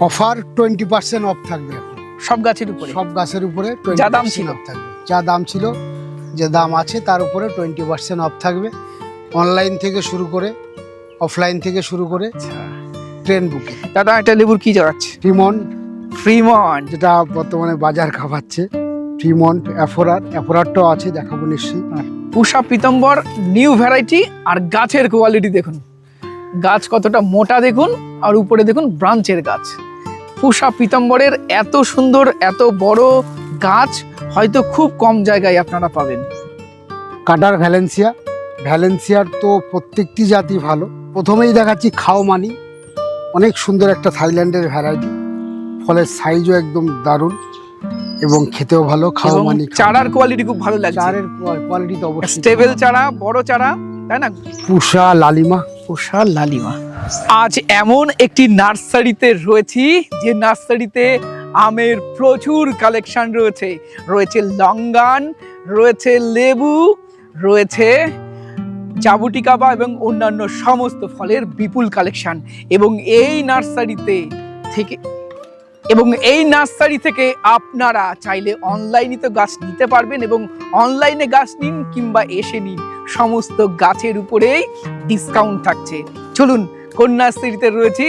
Offer 20% of থাকবে এখন সব গাছের উপরে, সব গাছের উপরে যা দাম ছিল অফ থাকবে, যা দাম ছিল, যে দাম আছে তার উপরে 20% অফ থাকবে। অনলাইন থেকে শুরু করে অফলাইন থেকে শুরু করে ট্রেন বুকিং। দাদা এটা লেবুর কি জড়াচ্ছে? ফ্রিমন্ট যেটা বর্তমানে বাজার খাওয়াচ্ছে, ফ্রিমন্ট, অ্যাফোরারটাও আছে, দেখাবো নিশ্চয়ই। পুষা পীতম্বর নিউ ভ্যারাইটি। আর গাছের কোয়ালিটি দেখুন, গাছ কতটা মোটা দেখুন, আর উপরে দেখুন ব্রাঞ্চের গাছ। পুষা পীতম্বরের এত সুন্দর এত বড় গাছ হয়তো খুব কম জায়গায় আপনারা পাবেন। কাটার ভ্যালেন্সিয়ার তো প্রত্যেকটি জাতি ভালো। প্রথমেই দেখাচ্ছি খাওমানি, অনেক সুন্দর একটা থাইল্যান্ডের ভ্যারাইটি, ফলের সাইজও একদম দারুণ এবং খেতেও ভালো। খাওমানি চারার কোয়ালিটি খুব ভালো লাগছে, চারের কোয়ালিটি তো অবশ্যই স্টেবল চারা, বড় চারা, তাই না? পুষা লালিমা। আজ এমন একটি নার্সারিতে রয়েছি যে নার্সারিতে আমের প্রচুর কালেকশন রয়েছে। রয়েছে লঙ্গান, রয়েছে লেবু, রয়েছে জাবুটিকাবা এবং অন্যান্য সমস্ত ফলের বিপুল কালেকশন। এবং এই নার্সারি থেকে আপনারা চাইলে অনলাইনে তো গাছ নিতে পারবেন, এবং অনলাইনে গাছ নিন কিংবা এসে নিন, সমস্ত গাছের উপরেই ডিসকাউন্ট থাকছে। চলুন কোন নার্সারিতে রয়েছি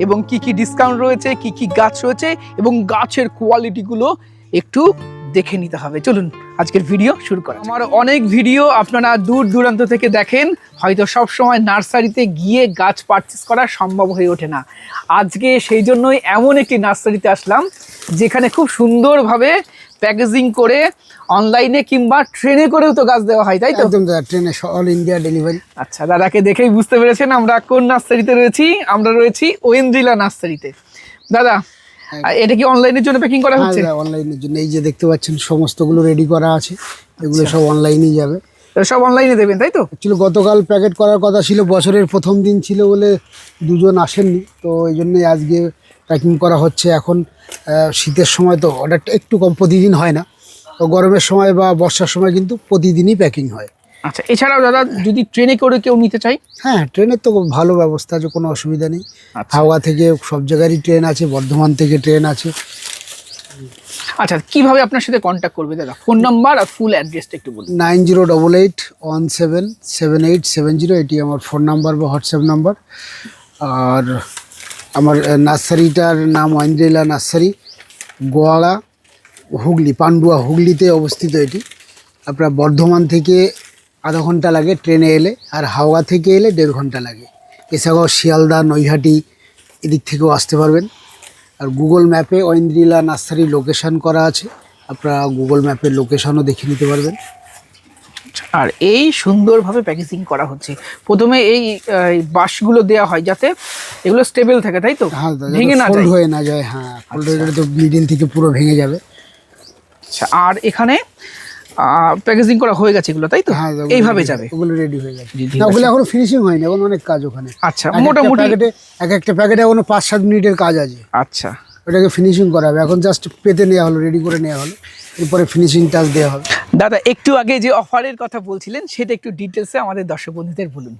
এবং কি কি ডিসকাউন্ট রয়েছে, কি কি গাছ রয়েছে এবং গাছের কোয়ালিটিগুলো একটু দেখে নিতে হবে। চলুন আজকের ভিডিও শুরু করা। আমার অনেক ভিডিও আপনারা দূর দূরান্ত থেকে দেখেন, হয়তো সব সময় নার্সারিতে গিয়ে গাছ পারচেস করা সম্ভব হয়ে ওঠে না। আজকে সেই জন্যই এমন একটি নার্সারিতে আসলাম যেখানে খুব সুন্দরভাবে প্যাকেজিং করে অনলাইনে কিংবা ট্রেনে করেও তো গাছ দেওয়া হয়, তাই তো? একদম দাদা, ট্রেনে অল ইন্ডিয়া ডেলিভারি। আচ্ছা, দাদাকে দেখেই বুঝতে পেরেছেন আমরা কোন নার্সারিতে রয়েছি। আমরা রয়েছি ওয়েন্দ্রিলা নার্সারিতে। দাদা এটা কি অনলাইনের জন্য প্যাকিং করা হচ্ছে? হ্যাঁ, অনলাইনের জন্য। এই যে দেখতে পাচ্ছেন সমস্তগুলো রেডি করা আছে, এগুলো সব অনলাইনেই যাবে। সব অনলাইনে দেবেন, তাই তো? অ্যাকচুয়ালি গতকাল প্যাকেট করার কথা ছিল, বছরের প্রথম দিন ছিল বলে দুজন আসেননি, তো এই জন্যই আজকে প্যাকিং করা হচ্ছে। এখন শীতের সময় তো অর্ডারটা একটু কম, প্রতিদিন হয় না, তো গরমের সময় বা বর্ষার সময় কিন্তু প্রতিদিনই প্যাকিং হয়। আচ্ছা, এছাড়াও দাদা যদি ট্রেনে করে কেউ নিতে চাই? হ্যাঁ, ট্রেনের তো ভালো ব্যবস্থা আছে, কোনো অসুবিধা নেই। আচ্ছা। হাওড়া থেকে সব জায়গারই ট্রেন আছে, বর্ধমান থেকে ট্রেন আছে। আচ্ছা, কিভাবে আপনার সাথে কন্ট্যাক্ট করবে দাদা? ফোন নাম্বার আর ফুল অ্যাড্রেসটা একটু বলুন। 9088177870, এটি আমার ফোন নাম্বার বা হোয়াটসঅ্যাপ নাম্বার। আর আমার নার্সারিটার নাম ওয়েন্দ্রিলা নার্সারি, গোয়ালা, হুগলি, পান্ডুয়া হুগলিতে অবস্থিত এটি। আপনার বর্ধমান থেকে আধা ঘন্টা লাগে ট্রেনে এলে, আর হাওড়া থেকে এলে 1.5 ঘন্টা লাগে। এছাড়াও শিয়ালদা, নৈহাটি এদিক থেকেও আসতে পারবেন। আর গুগল ম্যাপে ওয়েন্দ্রিলা নার্সারি লোকেশান করা আছে, আপনারা গুগল ম্যাপের লোকেশানও দেখে নিতে পারবেন। আর এই সুন্দরভাবে প্যাকেজিং করা হচ্ছে। প্রথমে এই বাঁশগুলো দেওয়া হয় যাতে এগুলো স্টেবল থাকে, তাই তো? হ্যাঁ, ভেঙে না ফোল্ড যায়। হয়ে না যায়। হ্যাঁ, ফোল্ড হয়ে গেলে তো মিডিল থেকে পুরো ভেঙে যাবে। আচ্ছা, আর এখানে প্যাকেজিং করা হয়ে গেছে এগুলো, তাই তো? হ্যাঁ, এইভাবে যাবে। ওগুলো রেডি হয়ে গেছে। না, ওগুলো এখনো ফিনিশিং হয়নি, এখন অনেক কাজ ওখানে। আচ্ছা, মোটামুটি এক একটা প্যাকেটে এখনো 5-7 মিনিটের কাজ আছে। আচ্ছা, ওটাকে ফিনিশিং করা হবে। এখন জাস্ট পেতে নেওয়া হলো, রেডি করে নেওয়া হলো, এরপরে ফিনিশিং টাচ দেওয়া হবে। দাদা একটু আগে যে অফারের কথা বলছিলেন সেটা একটু ডিটেলসে আমাদের দর্শক বন্ধুদের বলুন।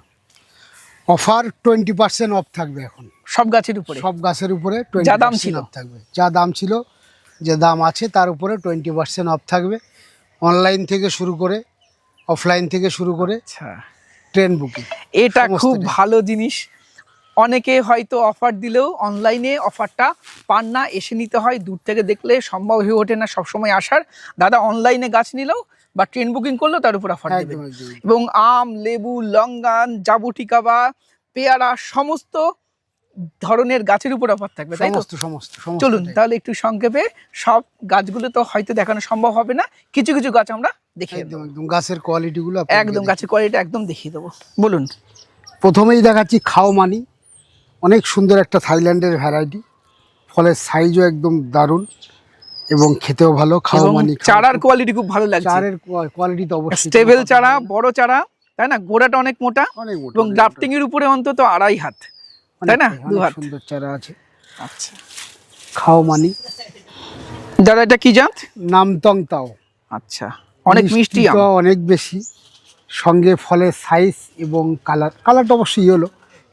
অফার 20% অফ থাকবে এখন সব গাছের উপরে, সব গাছের উপরে যা দাম ছিল অফ থাকবে, যা দাম ছিল, যে দাম আছে তার উপরে 20% অফ থাকবে। অনলাইন থেকে শুরু করে অফলাইন থেকে শুরু করে আচ্ছা, ট্রেন বুকিং। এটা খুব ভালো জিনিস। অনেকে হয়তো অফার দিলেও অনলাইনে অফারটা পান না, এসে নিতে হয়। দূর থেকে দেখলে সম্ভব হয়ে ওঠে না সবসময় আসার। দাদা অনলাইনে গাছ নিলেও বা ট্রেন বুকিং করলেও তার উপর অফার দেবে। এবং আম, লেবু, লঙ্গান, জাবুটিকাবা, পেয়ারা সমস্ত ধরনের গাছের উপর অফার থাকবে, তাই তো? সমস্ত। চলুন তাহলে একটু সংক্ষেপে, সব গাছগুলো তো হয়তো দেখানো সম্ভব হবে না, কিছু কিছু গাছ আমরা দেখিয়ে দেবো। একদম গাছের কোয়ালিটিগুলো একদম গাছের কোয়ালিটি একদম দেখিয়ে দেবো। বলুন। প্রথমেই দেখাচ্ছি খাওমানি, অনেক সুন্দর একটা থাইল্যান্ডের ভ্যারাইটি, ফলের সাইজও একদম দারুণ এবং খেতেও ভালো। খাওমানি চারার কোয়ালিটি খুব ভালো লাগছে, চারের কোয়ালিটি তো অবশ্যই স্টেবল চারা, বড় চারা, তাই না? গোড়াটা অনেক মোটা এবং গ্রাফটিং এর উপরে অন্তত 2.5 হাত, তাই না? 2 হাত সুন্দর চারা আছে। আচ্ছা, খাওমানি। দাদা এটা কি জাত? নামতং তাও। আচ্ছা, অনেক মিষ্টি, অনেক বেশি, সঙ্গে ফলের সাইজ এবং কালারটা অবশ্যই হলো,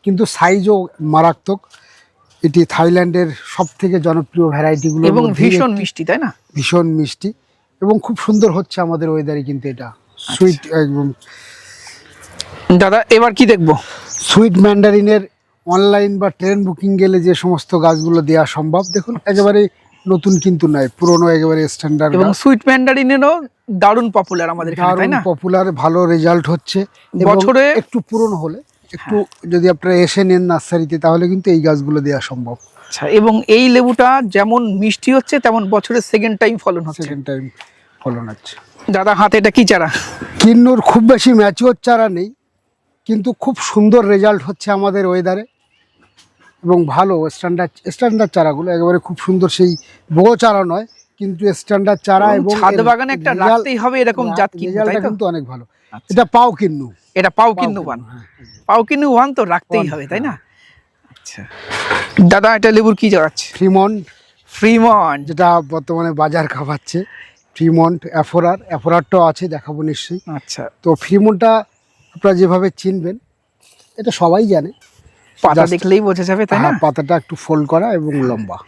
কিন্তু সাইজও মারাত্মক। এটি থাইল্যান্ডের সব থেকে জনপ্রিয় ভ্যারাইটিগুলো এবং ভীষণ মিষ্টি, তাই না? ভীষণ মিষ্টি এবং খুব সুন্দর হচ্ছে আমাদের ওয়েদারে, কিন্তু এটা সুইট একদম। দাদা এবার কি দেখবো? সুইট ম্যান্ডারিনের অনলাইন বা ট্রেন বুকিং গেলে যে সমস্ত গাছগুলো দেওয়া সম্ভব, দেখুন একেবারে নতুন কিন্তু নয়, পুরনো একেবারে স্ট্যান্ডার্ড। এবং সুইট ম্যান্ডারিনেরও দারুণ পপুলার আমাদের এখানে, তাই না? পপুলার, ভালো রেজাল্ট হচ্ছে। বছরে একটু পুরনো হলে, একটু যদি আপনারা এসে নেন নার্সারিতে, তাহলে কিন্তু এই গাছগুলো দেওয়া সম্ভব। আচ্ছা, এবং এই লেবুটা যেমন মিষ্টি হচ্ছে তেমন বছরে সেকেন্ড টাইম ফলন হচ্ছে। সেকেন্ড টাইম ফলন হচ্ছে। দাদা হাতে এটা কি চারা? কিন্নুর খুব বেশি ম্যাচিওর চারা নেই, কিন্তু খুব সুন্দর রেজাল্ট হচ্ছে আমাদের ওয়েদারে এবং ভালো স্ট্যান্ডার্ড চারাগুলো একেবারে খুব সুন্দর, সেই বড় চারা নয় কিন্তু স্ট্যান্ডার্ড চারা। এবং ছাদ বাগানে একটা রাখতেই হবে এরকম জাত কিন্তু অনেক ভালো। এটা পাও কিন্নু, এটা পাও কিন্নু ওয়ান, পাও কিন্নু ওয়ান তো রাখতেই হবে, তাই না? আচ্ছা দাদা এটা লেবুর কি গাছ? ফ্রিমন্ট। ফ্রিমন্ট, যেটা বর্তমানে বাজার খাওয়াচ্ছে। ফ্রিমন্ট, অ্যাফোরারটাও আছে, দেখাবো নিশ্চয়ই। আচ্ছা, তো ফ্রিমন্টটা আপনারা যেভাবে চিনবেন, এটা সবাই জানে, পাতা দেখলেই বোঝা যাবে, তাই না? পাতাটা একটু ফোল্ড করা এবং লম্বা।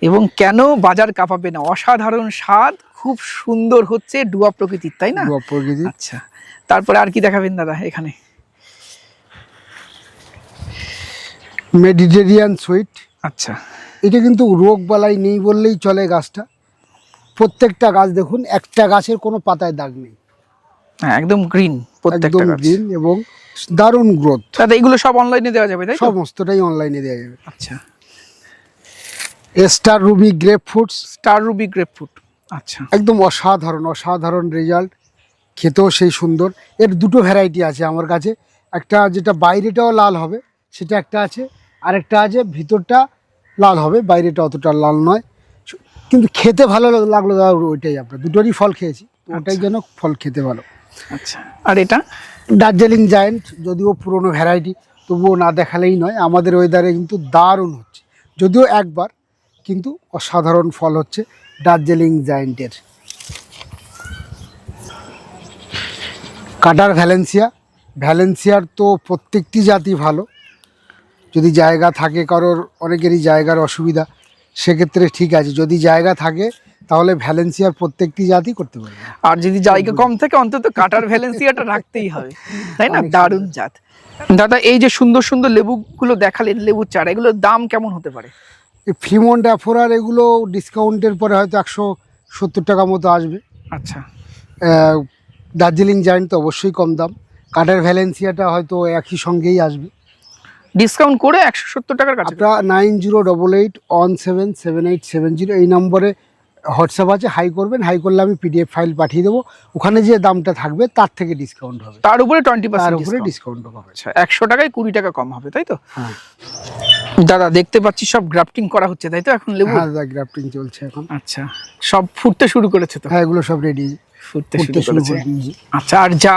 এবং কেন বাজার কাঁপাবে না, অসাধারণ স্বাদ, খুব সুন্দর হচ্ছে, ডুয়া প্রকৃতির, তাই না? ডুয়া প্রকৃতির। আচ্ছা, তারপরে আর কি দেখাবেন দাদা এখানে? Mediterranean sweet. আচ্ছা, এটা কিন্তু রোগ বালাই নেই বললেই চলে গাছটা। প্রত্যেকটা গাছ দেখুন, একটা গাছের কোনো পাতায় দাগ নেই, হ্যাঁ একদম গ্রিন প্রত্যেকটা গাছ, গ্রিন এবং দারুণ গ্রোথ। দাদা এগুলো সব অনলাইনে দেওয়া যাবে, তাই তো? সমস্তটাই অনলাইনে দেওয়া যাবে। আচ্ছা, star Ruby grape fruits. Star Ruby grape fruit, আচ্ছা একদম অসাধারণ রেজাল্ট, খেতেও সেই সুন্দর। এর দুটো ভ্যারাইটি আছে আমার কাছে, একটা যেটা বাইরেটাও লাল হবে সেটা একটা আছে, আরেকটা আছে ভিতরটা লাল হবে, বাইরেটা অতটা লাল নয়, কিন্তু খেতে ভালো লাগলো দাদা। ওইটাই আপনার দুটোরই ফল খেয়েছি, ওটাই যেন ফল খেতে ভালো। আচ্ছা, আর এটা দার্জিলিং জায়েন্ট, যদিও পুরনো ভ্যারাইটি, তবুও না দেখালেই নয়, আমাদের ওয়েদারে কিন্তু দারুণ হচ্ছে, যদিও একবার, কিন্তু অসাধারণ ফল হচ্ছে দার্জিলিং জায়েন্টের। কাটার ভ্যালেন্সিয়ার তো প্রত্যেকটি জাতি ভালো, যদি জায়গা থাকে কারোর, অনেকেরই জায়গার অসুবিধা, সেক্ষেত্রে ঠিক আছে, যদি জায়গা থাকে তাহলে ভ্যালেন্সিয়ার প্রত্যেকটি জাতি করতে পারবে। আর যদি জায়গা কম থাকে অন্তত কাটার ভ্যালেন্সিয়াটা রাখতেই হবে, তাই না? দারুণ জাত। দাদা এই যে সুন্দর সুন্দর লেবুগুলো দেখালেন, লেবুর চারা, এগুলোর দাম কেমন হতে পারে? এই ফ্রিমন্ট, অ্যাফোরার এগুলো ডিসকাউন্টের পরে হয়তো 170 টাকা মতো আসবে। আচ্ছা, দার্জিলিং জায়েন্ট তো অবশ্যই কম দাম, কাটার ভ্যালেন্সিয়াটা হয়তো একই সঙ্গেই আসবে। ডিসকাউন্ট করে 170 টাকার কাছে। আপনারা 9088178770 এই নম্বরে হোয়াটসঅ্যাপ আছে, হাই করবেন, হাই করলে আমি PDF ফাইল পাঠিয়ে দেবো, ওখানে যে দামটা থাকবে তার থেকে ডিসকাউন্ট হবে, তার উপরে 20% ডিসকাউন্ট হবে। আচ্ছা, 100 টাকায় 20 টাকা কম হবে, তাই তো? হ্যাঁ দাদা দেখতে পাচ্ছি সব গ্রাফটিং করা হচ্ছে, তাই তো এখন লেবু? হ্যাঁ দাদা, গ্রাফটিং চলছে এখন। আচ্ছা, সব ফুটতে শুরু করেছে তো? হ্যাঁ, এগুলো সব রেডি, ফুটতে ফুটতে শুরু শুরু করেছে। করে দিয়েছি। আচ্ছা, আর যা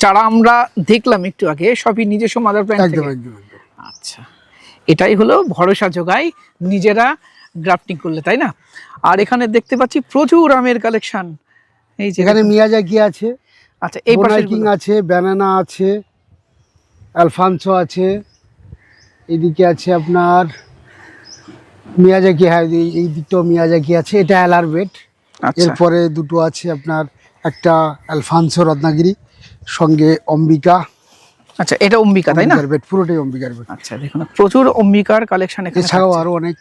চারা আমরা দেখলাম একটু আগে, সবই নিজস্ব মাদার প্ল্যান্ট একদম থেকে? একদম। আচ্ছা, এটাই হলো ভরসা যোগায় নিজেরা গ্রাফটিং করলে, তাই না? আর এখানে দেখতে পাচ্ছি প্রচুর আমের কালেকশন, এই যে এখানে মিয়াজাকি আছে, আচ্ছা এই পাশে কিং আছে, ব্যানানা আছে, অ্যালফানসো আছে, এদিকে আছে আপনার মিয়াজাকি। হ্যাঁ, এই দিকটাও মিয়াজাকি আছে, এটা অ্যালারবেট। আচ্ছা, এরপরে দুটো আছে আপনার, একটা অ্যালফানসো রত্নাগিরি, সঙ্গে অম্বিকা। আচ্ছা এটা অম্বিকা, তাই না? বেড, পুরোটাই অম্বিকার বেড। আচ্ছা, দেখুন প্রচুর অম্বিকার কালেকশন এখানে। এছাড়াও আরো অনেক,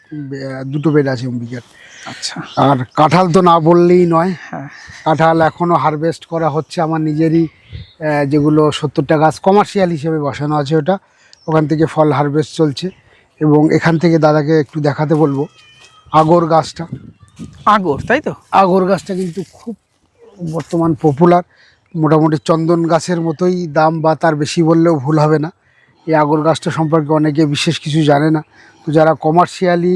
দুটো বেড আছে অম্বিকার। আচ্ছা, আর কাঁঠাল তো না বললেই নয়, হ্যাঁ কাঁঠাল এখনো হারভেস্ট করা হচ্ছে, আমার নিজেরই যেগুলো 70টা গাছ কমার্শিয়াল হিসেবে বসানো আছে, ওটা ওখান থেকে ফল হারভেস্ট চলছে। এবং এখান থেকে দাদাকে একটু দেখাতে বলবো আগর গাছটা। আগর, তাই তো? আগর গাছটা কিন্তু খুব বর্তমান পপুলার, মোটামুটি চন্দন গাছের মতোই দাম, বা তার বেশি বললেও ভুল হবে না। এই আগর গাছটা সম্পর্কে অনেকে বিশেষ কিছু জানে না, তো যারা কমার্শিয়ালি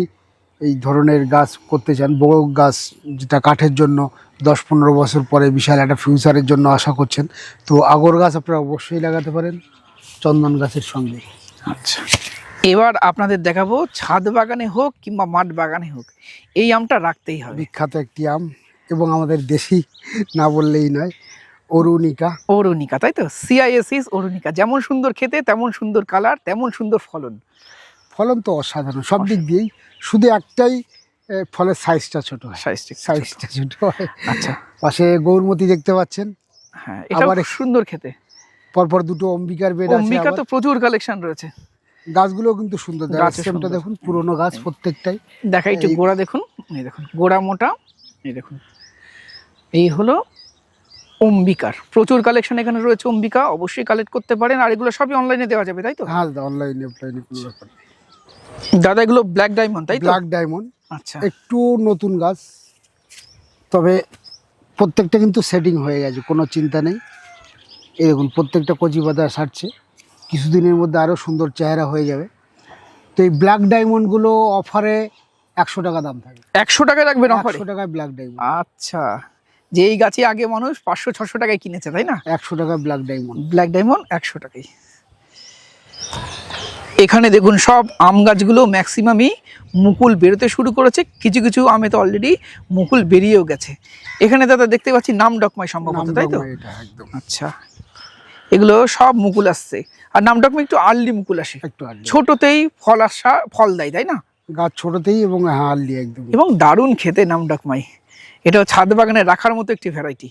এই ধরনের গাছ করতে চান, বড় গাছ যেটা কাঠের জন্য 10-15 বছর পরে বিশাল একটা ফিউচারের জন্য আশা করছেন, তো আগর গাছ আপনারা অবশ্যই লাগাতে পারেন চন্দন গাছের সঙ্গে। আচ্ছা, এবার আপনাদের দেখাবো ছাদ বাগানে হোক কিংবা মাঠ বাগানে হোক, এই আমটা রাখতেই হবে। বিখ্যাত একটি আম, এবং আমাদের দেশি না বললেই নয়, অরুণিকা। অরুণিকা, তাই তো? CISIS অরুণিকা, যেমন সুন্দর খেতে তেমন সুন্দর কালার, তেমন সুন্দর ফলন। ফলন তো অসাধারণ সব দিক দিয়েই, শুধু একটাই ফলের সাইজটা ছোট হয়, সাইজটা ছোট হয়। আচ্ছা, পাশে গৌরমতি দেখতে পাচ্ছেন, হ্যাঁ এটা আবার সুন্দর খেতে। পরপর দুটো অম্বিকার বেড আছে, অম্বিকা তো প্রচুর কালেকশন রয়েছে। গাছগুলো কিন্তু সুন্দর, গাছের সিস্টেমটা সুন্দর। দেখুন, পুরনো গাছ প্রত্যেকটাই। দেখাই একটু গোড়া দেখুন, এই দেখুন গোড়া মোটা, এই দেখুন এই হলো অম্বিকার প্রচুর কালেকশন এখানে রয়েছে। অম্বিকা অবশ্যই কালেক্ট করতে পারেন, আর এগুলো সবই অনলাইনে দেওয়া যাবে তাই তো? হ্যাঁ দাদা, অনলাইনে অফলাইনে কোনো ব্যাপার নেই। দাদা এগুলো ব্ল্যাক ডায়মন্ড তাই তো? ব্ল্যাক ডায়মন্ড, আচ্ছা, একটু নতুন গাছ, তবে প্রত্যেকটা কিন্তু সেটিং হয়ে গেছে, কোনো চিন্তা নেই। এই দেখুন প্রত্যেকটা কচি পাতা সারছে, কিছুদিনের মধ্যে আরও সুন্দর চেহারা হয়ে যাবে। তো এই ব্ল্যাক ডায়মন্ডগুলো অফারে 100 টাকা দাম থাকে। 100 টাকা রাখবেন অফারে? 100 টাকায় ব্ল্যাক ডায়মন্ড। আচ্ছা, যে এই গাছে আগে মানুষ 500-600 টাকায় কিনেছে তাই না? 100 টাকা ব্ল্যাক ডায়মন্ড। ব্ল্যাক ডায়মন্ড 100 টাকায়। এখানে দেখুন সব আম গাছগুলো ম্যাক্সিমামই মুকুল বেরোতে শুরু করেছে, কিছু কিছু আমে তো অলরেডি মুকুল বেরিয়েও গেছে। এখানে দাদা দেখতে পাচ্ছি নাম ডকমাই সম্ভবত তাই তো? এটা একদম। আচ্ছা, এগুলো সব মুকুল আসছে, আর নাম ডকমাই একটু আর্লি মুকুল আসে, একটু আর্লি, ছোটতেই ফল দেয় তাই না? গাছ ছোটতেই এবং আর্লি একদম। এবং দারুণ খেতে নাম ডকমাই। এটা ছাদ বাগানে রাখার মতো একটি ভ্যারাইটি।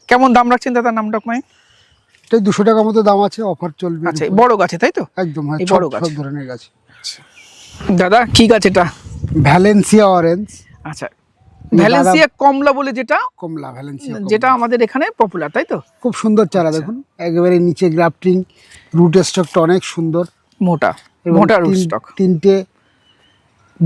কেমন দাম রাখছেন দাদা নাম ডকমাই? এটাই 200 টাকা মতো দাম আছে, অফার চলবে। আচ্ছা, বড় গাছে তাই তো? একদম, হ্যাঁ এই বড় বড় গাছ, গাছ। সব ধরনের গাছ। দাদা কি গাছ এটা? Valencia orange. আচ্ছা, ভ্যালেন্সিয়া কমলা বলে যেটা, কমলা ভ্যালেন্সিয়া যেটা আমাদের এখানে পপুলার তাই তো? খুব সুন্দর চারা, দেখুন একেবারে নিচে গ্রাফটিং, রুট স্টকটা অনেক সুন্দর, মোটা এবং মোটা রুট স্টক।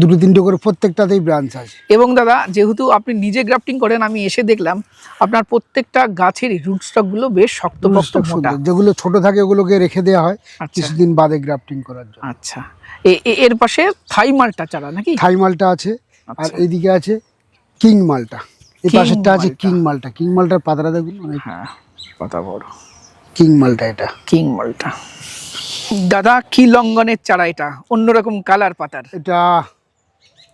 দুটো তিনটে করে প্রত্যেকটাতেই ব্রাঞ্চ আছে। এবং দাদা যেহেতু আপনি নিজে গ্রাফটিং করেন, আমি এসে দেখলাম আপনার প্রত্যেকটা গাছেরই রুট স্টক গুলো বেশ শক্তপোক্ত মোটা। যেগুলো ছোট থাকে ওগুলোকে রেখে দেওয়া হয় আচ্ছা। কিছুদিন বাদে গ্রাফটিং করার জন্য। আচ্ছা, এর পাশে থাই মালটা চারা নাকি? থাই মালটা আছে, আর আচ্ছা। এইদিকে আছে কিং মালটা, এই কিং পাশেরটা আছে মালটা। কিং মালটা। কিং মালটার পাতাটা দেখুন অনেক, হ্যাঁ পাতা বড়। কিং মালটা এটা। কিং মালটা। দাদা কি লঙ্ঘনের চারা এটা? অন্যরকম কালার পাতার। এটা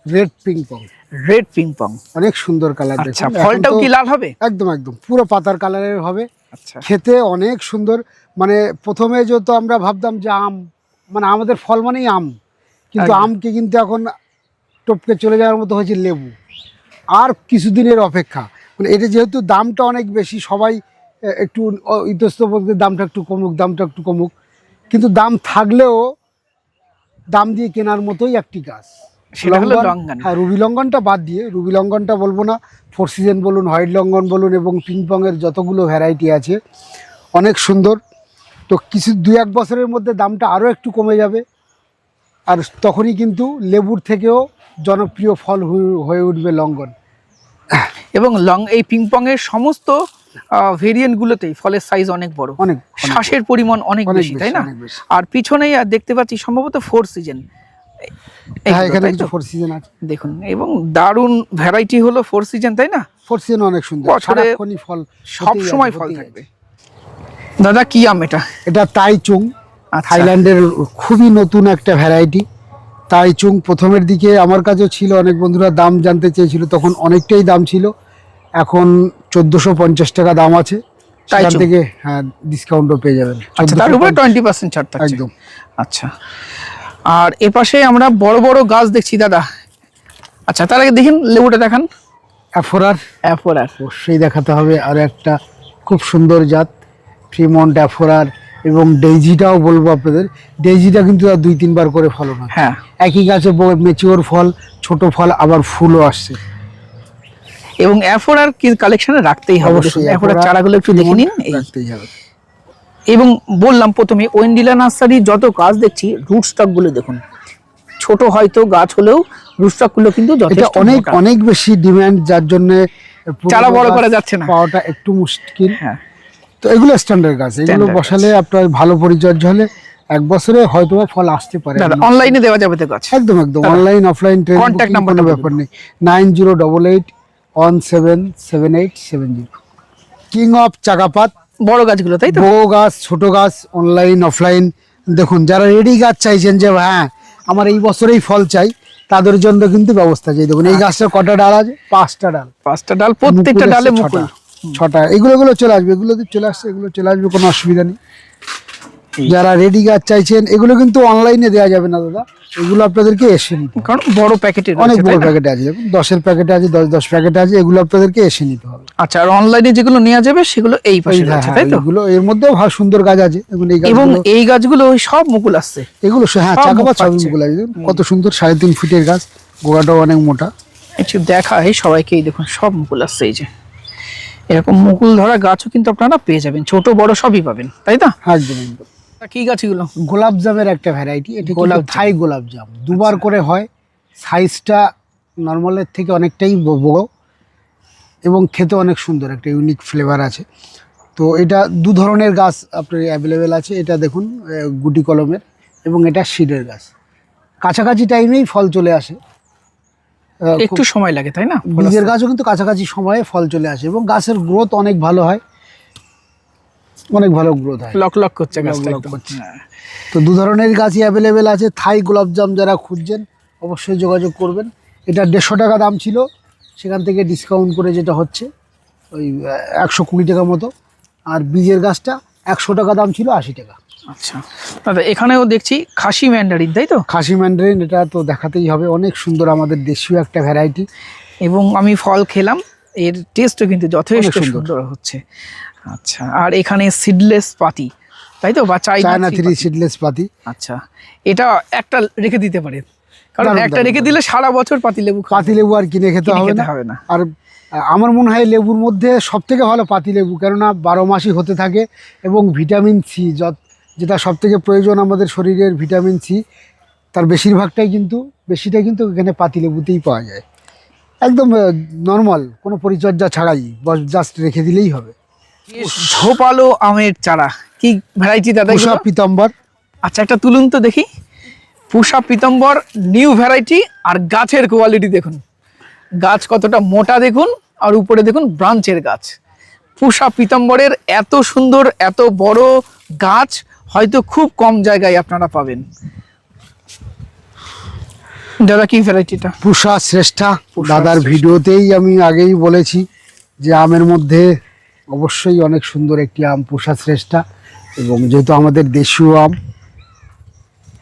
red ping pong. Red ping pong, অনেক সুন্দর কালার। আচ্ছা, দেখুন ফলটাও কি লাল হবে? একদম একদম পুরো পাতার কালারের হবে। আচ্ছা, খেতে অনেক সুন্দর। মানে প্রথমে যেহেতু আমরা ভাবতাম যে আম, মানে আমাদের ফল মানেই আম, কিন্তু একদম। আমকে কিন্তু এখন টপকে চলে যাওয়ার মতো হয়েছে লেবু। আর কিছুদিনের অপেক্ষা, মানে এটা যেহেতু দামটা অনেক বেশি, সবাই একটু ইতস্তত দামটা একটু কমুক, দামটা একটু কমুক, কিন্তু দাম থাকলেও দাম দিয়ে কেনার মতোই একটি গাছ। সেটা হলো লঙ্ঘন, লঙ্ঘন। হ্যাঁ রুবি লঙ্ঘনটা বাদ দিয়ে, রুবি লঙ্ঘনটা বলবো না, ফোর সিজন বলুন, হোয়াইট লঙ্ঘন বলুন, এবং পিংপংয়ের যতগুলো ভ্যারাইটি আছে অনেক সুন্দর। তো কিছু 2-1 বছরের মধ্যে দামটা আরও একটু কমে যাবে, আর তখনই কিন্তু লেবুর থেকেও জনপ্রিয় ফল হয়ে উঠবে লঙ্ঘন। এবং এই পিংপং এর সমস্ত ভেরিয়েন্ট গুলোতেই ফলের সাইজ অনেক বড়, অনেক শ্বাসের পরিমাণ অনেক বেশি তাই না? অনেক বেশি। আর পিছনেই আর দেখতে পাচ্ছি সম্ভবত 4 সিজন। হ্যাঁ এখানে কিছু ফোর সিজন আছে দেখুন, এবং দারুণ ভ্যারাইটি হলো 4 সিজন তাই না? ফোর সিজন অনেক সুন্দর, বছরে সারাক্ষণই ফল, সব সময় ফল থাকবে। দাদা কি আম এটা? এটা তাইচুং, আচ্ছা। থাইল্যান্ডের খুবই নতুন একটা ভ্যারাইটি। তাইচুং প্রথমের দিকে আমার কাছেও ছিল, অনেক বন্ধুরা দাম জানতে চেয়েছিল, তখন অনেকটাই দাম ছিল, এখন 1450 টাকা দাম আছে। সেখান তাইচুং। থেকে হ্যাঁ ডিসকাউন্টও পেয়ে যাবেন। আচ্ছা, তার উপরে 20% ছাড় থাকছে একদম। আচ্ছা, আর এপাশে আমরা বড় বড় গাছ দেখছি দাদা। আচ্ছা, তার আগে দেখেন লেবুটা দেখান। অ্যাফোরার অ্যাফোরার, অবশ্যই দেখাতে হবে, আর একটা খুব সুন্দর জাত ফ্রিমন্ট অ্যাফোরার। এবং ডেইজিটাও বলবো আপনাদের, ডেইজিটা কিন্তু 2-3 বার করে ফলন হয়। হ্যাঁ, একই গাছে ম্যাচিওর ফল, ছোট ফল, আবার ফুলও আসছে। এবং অ্যাফোরার কি কালেকশনে রাখতেই হবে। অবশ্যই অ্যাফোরার চারাগুলো একটু দেখে নিন। এই রাখতেই হবে। এবং বললাম প্রথমে ওয়েন্ডিলা নার্সারি যত গাছ দেখছি রুট স্টক গুলো দেখুন, ছোট হয়তো গাছ হলেও রুট স্টক গুলো কিন্তু এটা যথেষ্ট অনেক মোটা। অনেক বেশি ডিমান্ড, যার জন্য চারা বড় করা যাচ্ছে না, পাওয়াটা একটু মুশকিল। হ্যাঁ, তো এগুলো স্ট্যান্ডার্ড গাছ, এগুলো Standard বসালে আপনার ভালো পরিচর্যা হলে 1 বছরে হয়তো ফল আসতে পারে। দাদা অনলাইনে দেওয়া যাবে তো গাছ? একদম একদম, অনলাইন অফলাইন Contact number কোনো টা ব্যাপার নেই। 9088177870। কিং অফ চাকাপাত, বড় গাছগুলো তাই তো? বড় গাছ ছোট গাছ, অনলাইন অফলাইন। দেখুন যারা রেডি গাছ চাইছেন যে হ্যাঁ আমার এই বছরেই ফল চাই, তাদের জন্য কিন্তু ব্যবস্থা চাই। দেখুন এই গাছটা কটা ডাল আছে? 5টা ডাল। 5টা ডাল, প্রত্যেকটা মুকুল ডালে এসছে মুকুল। 6টা। এগুলো চলে আসবে, এগুলো চলে আসছে, এগুলো চলে আসবে, কোনো অসুবিধা নেই। যারা রেডি গাছ চাইছেন এগুলো কিন্তু অনলাইনে দেওয়া যাবে না দাদা, এগুলো আপনাদেরকে এসে নিতে হবে। কারণ বড় প্যাকেটের অনেক বড় প্যাকেটে আছে, দেখুন 10-এর প্যাকেটে আছে, 10 প্যাকেটে আছে, এগুলো আপনাদেরকে এসে নিতে হবে। আচ্ছা, আর অনলাইনে যেগুলো নেওয়া যাবে সেগুলো এই পাশে আছে, তাই তো? এগুলো এর মধ্যেও ভালো সুন্দর গাছ আছে, এবং এই গাছগুলো ওই সব মুকুল আসছে, এগুলো হ্যাঁ সব চাকাপা মুখ ছবি পাচ্ছে। মুকুল আছে, কত সুন্দর 3.5 ফিটের গাছ, গোড়াটাও অনেক মোটা। একটু দেখাই সবাইকে, এই দেখুন সব মুকুল আসছে। এই যে এরকম মুকুল ধরা গাছও কিন্তু আপনারা পেয়ে যাবেন, ছোট বড় সবই পাবেন, তাই তো? একদম একদম। কি গাছ এগুলো? গোলাপ জামের একটা ভ্যারাইটি, এটা গোলাপ গোলাপ থাই গোলাপ জাম, দুবার করে হয়, সাইজটা নর্মালের থেকে অনেকটাই বড় এবং খেতে অনেক সুন্দর, একটা ইউনিক ফ্লেভার আছে। তো এটা দু ধরনের গাছ আপনার অ্যাভেলেবেল আছে, এটা দেখুন গুটি কলমের এবং এটা সিডের গাছ, কাছাকাছি টাইমেই ফল চলে আসে, একটু সময় লাগে, তাই না? বীজের গাছও কিন্তু কাছাকাছি সময়ে ফল চলে আসে এবং গাছের গ্রোথ অনেক ভালো হয়, অনেক ভালো গ্রোথ হয়, লক লক করছে গাছটা লক একদম। করছে। তো দু ধরনের গাছই অ্যাভেলেবেল আছে। থাই গোলাপজাম যারা খুঁজছেন অবশ্যই যোগাযোগ করবেন। এটা 150 টাকা দাম ছিল, সেখান থেকে ডিসকাউন্ট করে যেটা হচ্ছে ওই 120 টাকা মতো, আর বীজের গাছটা 100 টাকা দাম ছিল, 80 টাকা। আচ্ছা দাদা, এখানেও দেখছি খাসি ম্যান্ডারিন, তাই তো? খাসি ম্যান্ডারিন, এটা তো দেখাতেই হবে, অনেক সুন্দর, আমাদের দেশীয় একটা ভ্যারাইটি। এবং আমি ফল খেলাম, এর টেস্টও কিন্তু যথেষ্ট অনেক সুন্দর। সুন্দর হচ্ছে। আচ্ছা, আর এখানে সিডলেস পাতি, তাই তো? বা চায়না 3 সিডলেস পাতি। আচ্ছা, এটা একটা রেখে দিতে পারে, কারণ দারুণ, একটা দারুণ, রেখে দিলে সারা বছর পাতিলেবু পাতিলেবু আর কিনে খেতে হবে না। আর আমার মনে হয় লেবুর মধ্যে সব থেকে ভালো পাতিলেবু, কেননা 12 মাসই হতে থাকে এবং ভিটামিন সি, যেটা সব থেকে প্রয়োজন আমাদের শরীরের, ভিটামিন সি, তার বেশিটাই কিন্তু এখানে পাতিলেবুতেই পাওয়া যায়। একদম নর্মাল, কোনো পরিচর্যা ছাড়াই, জাস্ট রেখে দিলেই হবে। ঝোপালো আমের চারা, কি ভ্যারাইটি দাদা? পুষা পিতাম্বর। আচ্ছা, একটা তুলুন তো দেখি। পুষা পিতাম্বর নিউ ভ্যারাইটি, আর গাছের কোয়ালিটি দেখুন, গাছ কতটা মোটা দেখুন, আর উপরে দেখুন ব্রাঞ্চের গাছ। পুষা পিতাম্বরের এত সুন্দর এত বড় গাছ হয়তো খুব কম জায়গায় আপনারা পাবেন। দাদা কি ভ্যারাইটিটা? পুষা শ্রেষ্ঠা। দাদার ভিডিওতেই আমি আগেই বলেছি যে আমের মধ্যে অবশ্যই অনেক সুন্দর একটি আম পুষা শ্রেষ্ঠা, এবং যেহেতু আমাদের দেশীয় আম,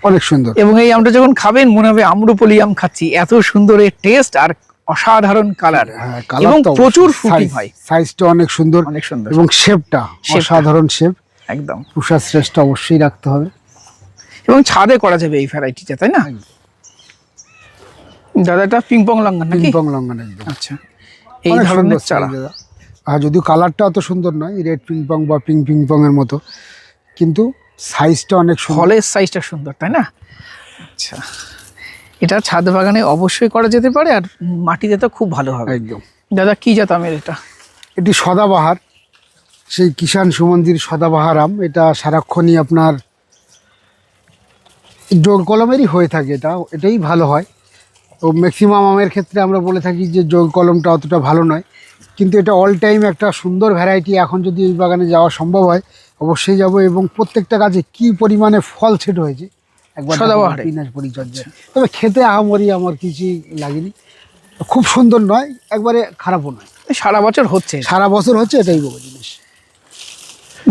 অনেক সুন্দর। এবং এই আমটা যখন খাবেন মনে হবে আম্রপলি আম খাচ্ছি, এত সুন্দর এর টেস্ট আর অসাধারণ কালার, এবং প্রচুর ফ্রুটি হয়, সাইজটা অনেক সুন্দর, অনেক সুন্দর, এবং শেপটা অসাধারণ শেপ। একদম পুষা শ্রেষ্ঠা অবশ্যই রাখতে হবে, এবং ছাদে করা যাবে এই ভ্যারাইটিটা, তাই না? দাদাটা পিংপং লঙ্ঘন নাকি? পিংপং লঙ্ঘন একদম। আচ্ছা, এই ধরনের চারা, আর যদিও কালারটা অত সুন্দর নয়, রেড পিংপং বা পিংপং এর মতো, কিন্তু সাইজটা অনেক সুন্দর, ফলের সাইজটা সুন্দর, তাই না? আচ্ছা, এটা ছাদ বাগানে অবশ্যই করা যেতে পারে, আর মাটিতে তো খুব ভালো হবে একদম। দাদা কি জাত আমের এটা? এটি সদাবাহার, সেই কিষাণ সুমন্দির সদাবাহার আম। এটা সারাক্ষণই আপনার জোর কলমেরই হয়ে থাকে, এটাই ভালো হয়। তো ম্যাক্সিমাম আমের ক্ষেত্রে আমরা বলে থাকি যে জোর কলমটা অতটা ভালো নয়, কিন্তু এটা অল টাইম একটা সুন্দর ভ্যারাইটি। এখন যদি এই বাগানে যাওয়া সম্ভব হয় অবশ্যই যাব, এবং প্রত্যেকটা গাছে কি পরিমাণে ফল ছেট হয়েছে একবার পরিচর্যা। তবে খেতে আহামরি আমার কিছুই লাগেনি, খুব সুন্দর নয়, একবারে খারাপও নয়, সারা বছর হচ্ছে, সারা বছর হচ্ছে, এটাই বড় জিনিস।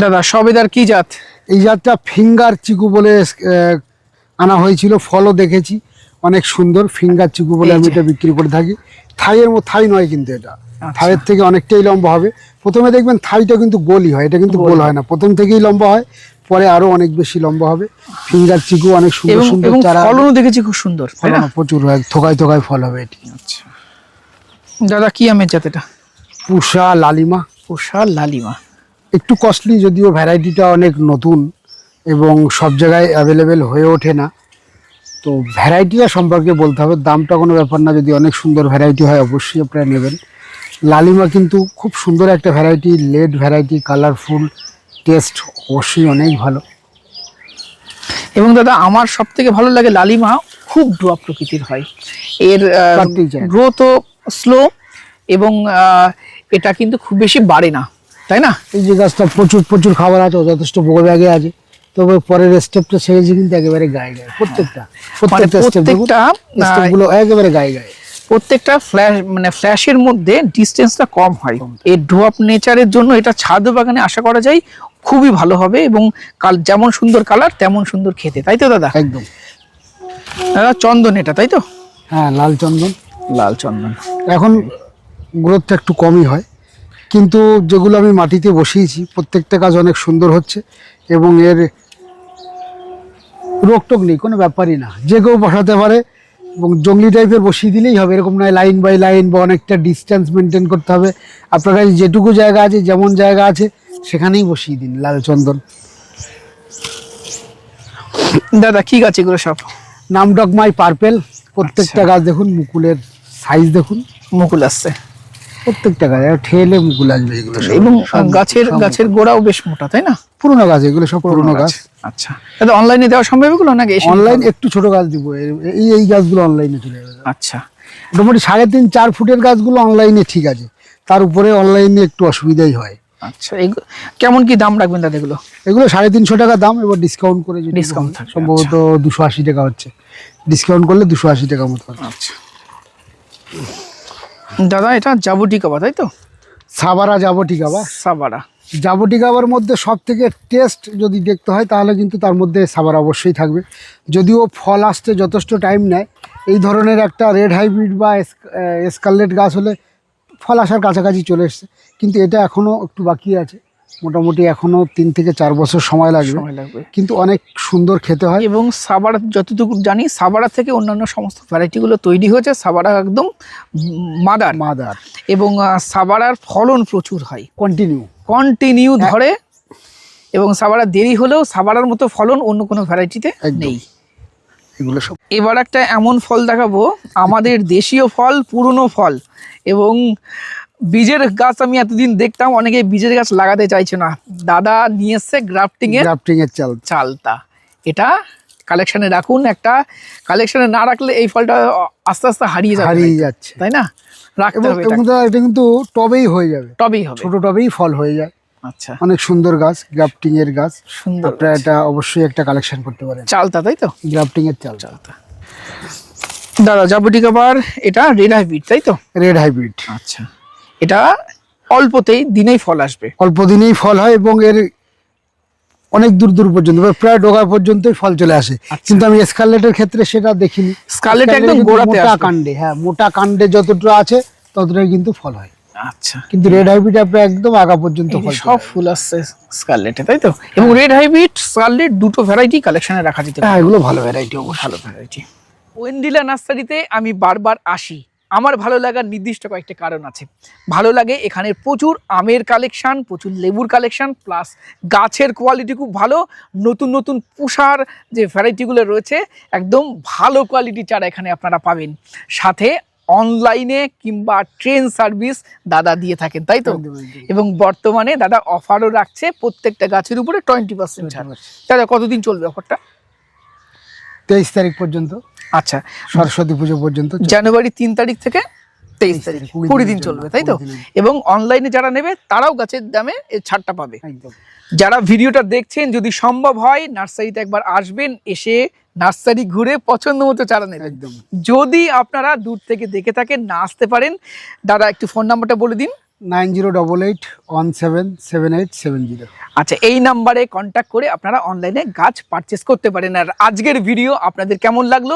দাদা সবেদার কি জাত? এই জাতটা ফিঙ্গার চিকু বলে আনা হয়েছিল, ফলও দেখেছি অনেক সুন্দর, ফিঙ্গার চিকু বলে আমি এটা বিক্রি করে থাকি। থাই নয় কিন্তু এটা, থাইয়ের থেকে অনেকটাই লম্বা হবে। প্রথমে দেখবেন থাইটা কিন্তু গোলই হয়, এটা কিন্তু গোল হয় না, প্রথম থেকেই লম্বা হয়, পরে আরো অনেক বেশি লম্বা হবে। ফিঙ্গার চিকু অনেক সুন্দর সুন্দর চারা, ফলনও দেখেছি খুব সুন্দর, প্রচুর হয়, থোকায় থোকায় ফল হবে এটি। আচ্ছা দাদা কি আমের জাত এটা? পুষা লালিমা। পুষা লালিমা, একটু কস্টলি, যদিও ভ্যারাইটিটা অনেক নতুন এবং সব জায়গায় অ্যাভেলেবেল হয়ে ওঠে না, তো ভ্যারাইটিটা সম্পর্কে বলতে হবে, দামটা কোনো ব্যাপার না, যদি অনেক সুন্দর ভ্যারাইটি হয় অবশ্যই আপনারা নেবেন। লালিমা কিন্তু খুব সুন্দর একটা variety, late variety, colourful, taste অবশ্যই অনেক ভালো। এবং দাদা আমার সব থেকে ভালো লাগে লালিমা, খুব ড্রপ প্রকৃতির হয়, এর গ্রোথও স্লো, এবং এটা কিন্তু খুব বেশি বাড়ে না, তাই না? এই যে গাছটা প্রচুর খাবার আছে, যথেষ্ট বড় ব্যাগে আছে, তবে পরের স্টেপটা ছেড়েছে কিন্তু একেবারে গায়ে গায়ে, প্রত্যেকটা স্টেপগুলো একেবারে গায়ে গায়ে। প্রত্যেকটা ফ্ল্যাশের মধ্যে ডিস্টেন্সটা কম হয়। এই ড্রপ নেচারের জন্য এটা ছাদ বাগানে আশা করা যায় খুবই ভালো হবে, এবং যেমন সুন্দর কালার তেমন সুন্দর খেতে, তাই তো দাদা? একদম। দাদা চন্দন এটা, তাই তো? হ্যাঁ, লাল চন্দন। লাল চন্দন। এখন গ্রোথটা একটু কমই হয়, কিন্তু যেগুলো আমি মাটিতে বসিয়েছি প্রত্যেকটা গাছ অনেক সুন্দর হচ্ছে, এবং এর রোগটোক নেই, কোনো ব্যাপারই না, যে কেউ বসাতে পারে। এবং জঙ্গলি টাইপের বসিয়ে দিলেই হবে, এরকম নয় লাইন বাই লাইন বা অনেকটা ডিস্টেন্স মেনটেন করতে হবে। আপনার কাছে যেটুকু জায়গা আছে, যেমন জায়গা আছে সেখানেই বসিয়ে দিন লাল চন্দন। দাদা কি গাছ এগুলো সব? নামডকমাই পার্পেল। প্রত্যেকটা গাছ দেখুন, মুকুলের সাইজ দেখুন, মুকুল আসছে প্রত্যেকটা গাছ ঠেলে মুকুল আসবে এগুলো সব। এবং গাছের গোড়াও বেশ মোটা, তাই না? পুরোনো গাছ, এগুলো সব পুরোনো গাছ। আচ্ছা দাদা, অনলাইনে দেওয়া সম্ভব এগুলো নাকি? অনলাইন একটু ছোট গাছ দিব, এই গাছগুলো অনলাইনে চলে যাবে। আচ্ছা, মোটামুটি 3.5-4 ফুটের গাছগুলো অনলাইনে ঠিক আছে, তার উপরে অনলাইনে একটু অসুবিধাই হয়। আচ্ছা, কেমন কি দাম রাখবেন দাদা এগুলো? এগুলো 350 টাকা দাম, এবার ডিসকাউন্ট করে ডিসকাউন্ট থাকবে, সম্ভবত 280 টাকা হচ্ছে, ডিসকাউন্ট করলে 280 টাকা মতো। আচ্ছা দাদা, এটা জাবুটিকাবা, তাই তো? সাবারা জাবটিকাবা। সাবারা জাবটিকাবার মধ্যে সব থেকে টেস্ট যদি দেখতে হয় তাহলে কিন্তু তার মধ্যে সাবারা অবশ্যই থাকবে। যদিও ফল আসতে যথেষ্ট টাইম নেয়, এই ধরনের একটা রেড হাইব্রিড বা স্কারলেট গাছ হলে ফল আসার কাছাকাছি চলে এসছে, কিন্তু এটা এখনও একটু বাকি আছে। মোটামুটি এখনও 3 থেকে 4 বছর সময় লাগবে, কিন্তু অনেক সুন্দর খেতে হয়। এবং সাবারা যতটুকু জানি, সাবারা থেকে অন্যান্য সমস্ত ভ্যারাইটিগুলো তৈরি হয়েছে। সাবারা একদম মাদার, এবং সাবারার ফলন প্রচুর হয়, কন্টিনিউ ধরে, এবং সাবারা দেরি হলেও সাবারার মতো ফলন অন্য কোনো ভ্যারাইটিতে নেই। এগুলো সব। এবার একটা এমন ফল দেখাবো, আমাদের দেশীয় ফল, পুরনো ফল, এবং বীজের গাছ। আমি এতদিন দেখতাম অনেকে বীজের গাছ লাগাতে চাইছে না, দাদা নিয়ে এসছে গ্রাফটিং এর চালতা। এটা কালেকশনে রাখুন, একটা কালেকশনে না রাখলে এই ফলটা আস্তে আস্তে হারিয়ে যাচ্ছে, তাই না? রাখতে হবে। এটা কিন্তু টবেই হয়ে যাবে, টবেই হবে, ছোট টবেই ফল হয়ে যায়। আচ্ছা, অনেক সুন্দর গাছ, গ্রাফটিং এর গাছ, সুন্দর। আপনারা এটা অবশ্যই একটা কালেকশন করতে পারেন। চালতা, তাই তো? গ্রাফটিং এর চালতা। দাদা জাবুটিকাবার এটা রেড হাইব্রিড, তাই তো? Red hybrid. আচ্ছা, এটা অল্পতেই দিনেই ফল আসবে, অল্প দিনেই ফল হয়, এবং এর অনেক দূর পর্যন্ত, প্রায় ডগা পর্যন্তই ফল চলে আসে। কিন্তু আমি স্কারলেটের ক্ষেত্রে সেটা দেখিনি। স্কারলেট একদম গোড়াতে মোটা কাণ্ডে, হ্যাঁ মোটা কাণ্ডে যতটা আছে ততটাই কিন্তু ফল হয়। আচ্ছা, কিন্তু রেড হাইব্রিড আপনার একদম আগা পর্যন্ত ফল, সব ফুল আসছে স্কারলেটে, তাই তো? এবং রেড হাইব্রিড, স্কারলেট দুটো ভ্যারাইটি কালেকশনে রাখা যেতে পারে। হ্যাঁ, এগুলো ভালো ভ্যারাইটি, ভালো ভ্যারাইটি। ওয়েন্ডিলা নার্সারিতে আমি বারবার আসি, আমার ভালো লাগার নির্দিষ্ট কয়েকটা কারণ আছে। ভালো লাগে এখানে প্রচুর আমের কালেকশন, প্রচুর লেবুর কালেকশন, প্লাস গাছের কোয়ালিটি খুব ভালো। নতুন নতুন পুষার যে ভ্যারাইটিগুলো রয়েছে, একদম ভালো কোয়ালিটি চারা এখানে আপনারা পাবেন। সাথে অনলাইনে কিংবা ট্রেন সার্ভিস দাদা দিয়ে থাকেন, তাই তো? এবং বর্তমানে দাদা অফারও রাখছে প্রত্যেকটা গাছের উপরে 20% ছাড়। দাদা কতদিন চলবে অফারটা? 23 তারিখ পর্যন্ত। আচ্ছা, সরস্বতী পুজো পর্যন্ত, জানুয়ারি 3 তারিখ থেকে 23 তারিখ, 20 দিন চলবে, তাই তো? এবং অনলাইনে যারা নেবে তারাও গাছের দামে এই ছাড়টা পাবে। যারা ভিডিওটা দেখছেন, যদি সম্ভব হয় নার্সারিতে একবার আসবেন, এসে নার্সারি ঘুরে পছন্দ মতো চারা নেবেন। যদি আপনারা দূর থেকে দেখে থাকেন, না আসতে পারেন, দাদা একটু ফোন নাম্বারটা বলে দিন। 9088177870। আচ্ছা, এই নাম্বারে কন্ট্যাক্ট করে আপনারা অনলাইনে গাছ পারচেস করতে পারেন। আর আজকের ভিডিও আপনাদের কেমন লাগলো,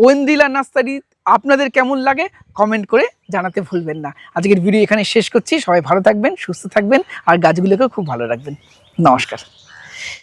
ওয়েন্ডিলা নার্সারি আপনাদের কেমন লাগে, কমেন্ট করে জানাতে ভুলবেন না। আজকের ভিডিও এখানে শেষ করছি। সবাই ভালো থাকবেন, সুস্থ থাকবেন, আর গাছগুলোকে খুব ভালো রাখবেন। নমস্কার।